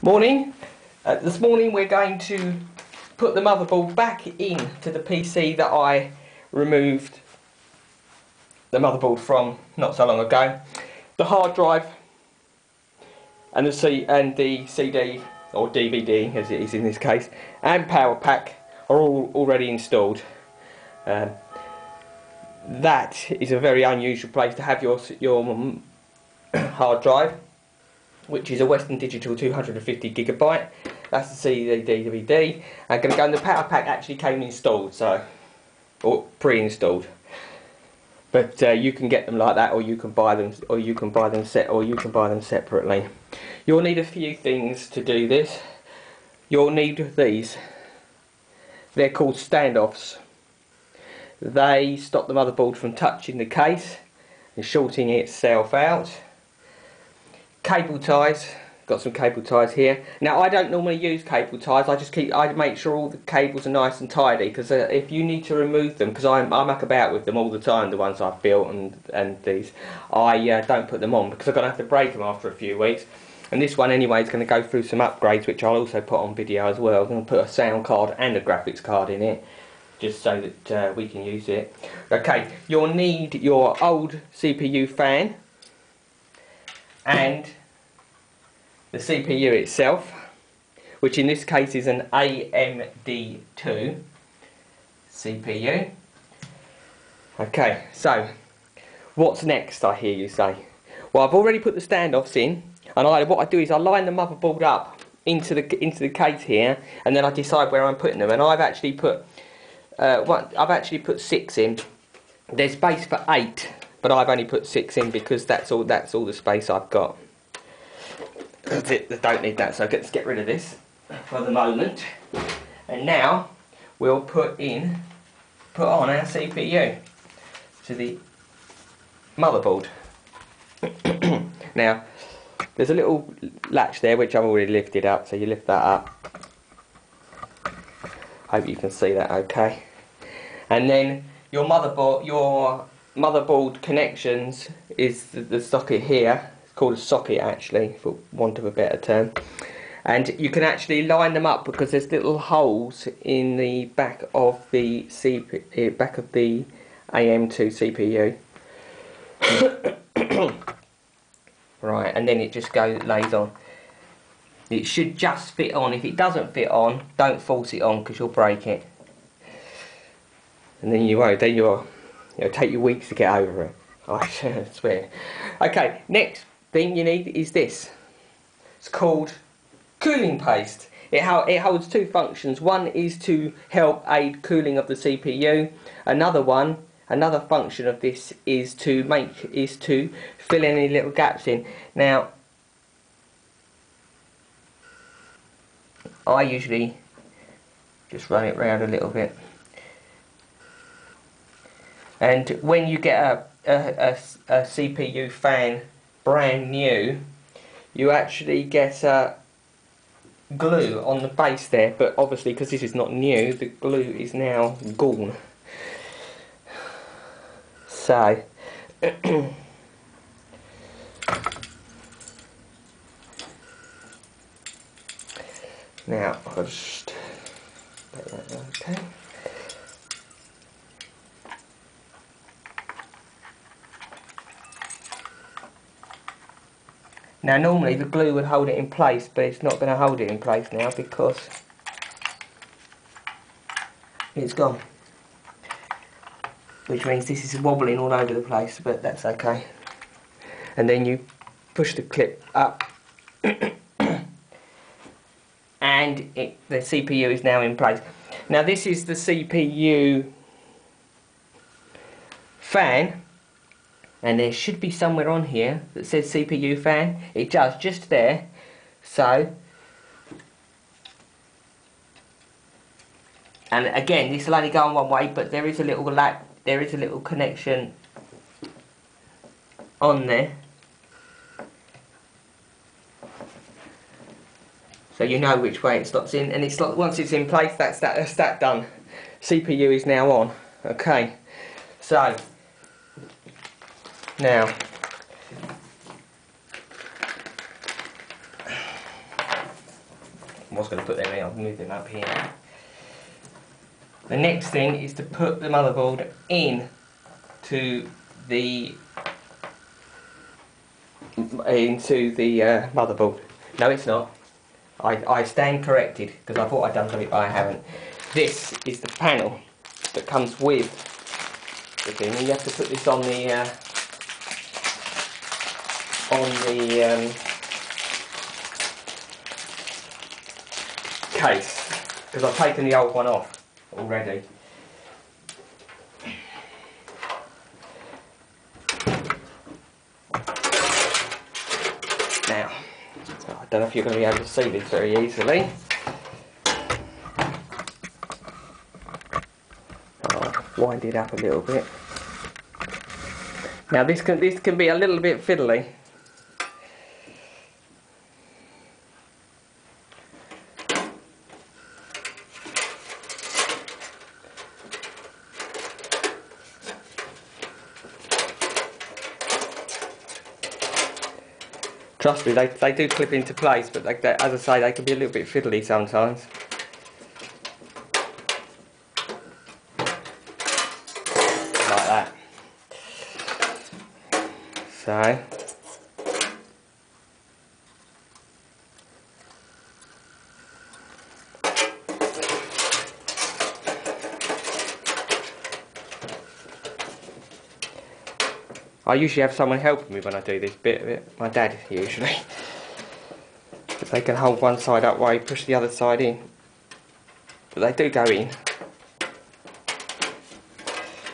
Morning. This morning we're going to put the motherboard back in to the PC that I removed the motherboard from not so long ago. The hard drive and the CD or DVD as it is in this case and power pack are all already installed. That is a very unusual place to have your hard drive, which is a Western Digital 250GB. That's the CD DVD. I'm going to go, and the power pack actually came installed, or pre-installed. But you can get them like that, or you can buy them, separately. You'll need a few things to do this. You'll need these. They're called standoffs. They stop the motherboard from touching the case and shorting itself out. Cable ties, got some cable ties here. Now I don't normally use cable ties, I make sure all the cables are nice and tidy, because if you need to remove them, because I muck about with them all the time, the ones I've built and these, I don't put them on because I'm going to have to break them after a few weeks. And this one anyway is going to go through some upgrades, which I'll also put on video as well. I'm going to put a sound card and a graphics card in it, just so that we can use it. Okay, you'll need your old CPU fan and the CPU itself, which in this case is an AMD2 CPU. Okay, so what's next, I hear you say? Well, I've already put the standoffs in, and what I do is I line the motherboard up into the case here, and then I decide where I'm putting them. And I've actually put 6 in. There's space for 8, but I've only put 6 in because that's all the space I've got. That's it, I don't need that, so let's get rid of this for the moment. And now we'll put on our CPU to the motherboard. Now there's a little latch there which I've already lifted up, so you lift that up. Hope you can see that okay. And then your motherboard connections is the socket here. It's called a socket actually, for want of a better term. And you can actually line them up because there's little holes in the back of the AM2 CPU. Right, and then it just lays on. It should just fit on. If it doesn't fit on, don't force it on because you'll break it. And then you won't. Then it'll take you weeks to get over it. I swear. Okay, next thing you need is this. It's called cooling paste. It holds two functions. One is to help aid cooling of the CPU. Another function of this is to fill any little gaps in. Now, I usually just run it round a little bit. And when you get a CPU fan brand new, you actually get glue on the base there, but obviously because this is not new, the glue is now gone. So now I'll just make that okay. Now normally the glue would hold it in place, but it's not going to hold it in place now because it's gone. Which means this is wobbling all over the place, but that's okay. And then you push the clip up and the CPU is now in place. Now this is the CPU fan, and there should be somewhere on here that says CPU fan. It does, just there. So, and again, this will only go on one way, but there is a little connection on there, so you know which way it slots in. And once it's in place, that's that done. CPU is now on. Okay, so now I was going to put them in, I'll move them up here. The next thing is to put the motherboard in to the motherboard. No, it's not. I stand corrected because I thought I'd done something, but I haven't. This is the panel that comes with the thing. You have to put this on the case, because I've taken the old one off already. Now, I don't know if you're going to be able to see this very easily. I'll wind it up a little bit. Now this can be a little bit fiddly. Trust me, they do clip into place, but as I say, they can be a little bit fiddly sometimes. Like that. So. I usually have someone helping me when I do this bit of it. My dad usually. But they can hold one side up while you push the other side in. But they do go in.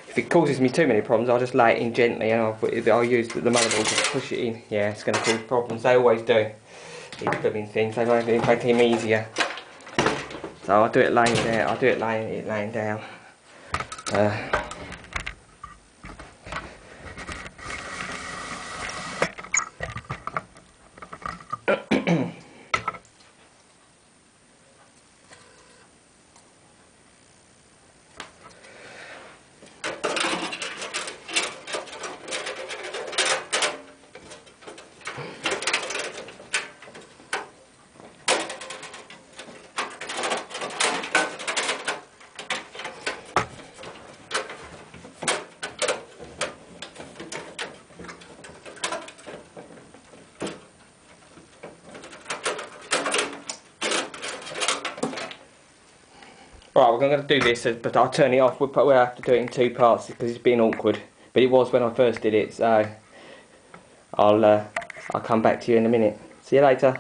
If it causes me too many problems, I'll just lay it in gently and I'll use the motherboard to push it in. Yeah, it's going to cause problems. They always do. These blooming things, they make them easier. So I'll do it laying down. I'll do it laying down. Right, we're going to do this, but I'll turn it off. We'll have to do it in two parts because it's been awkward. But it was when I first did it, so I'll come back to you in a minute. See you later.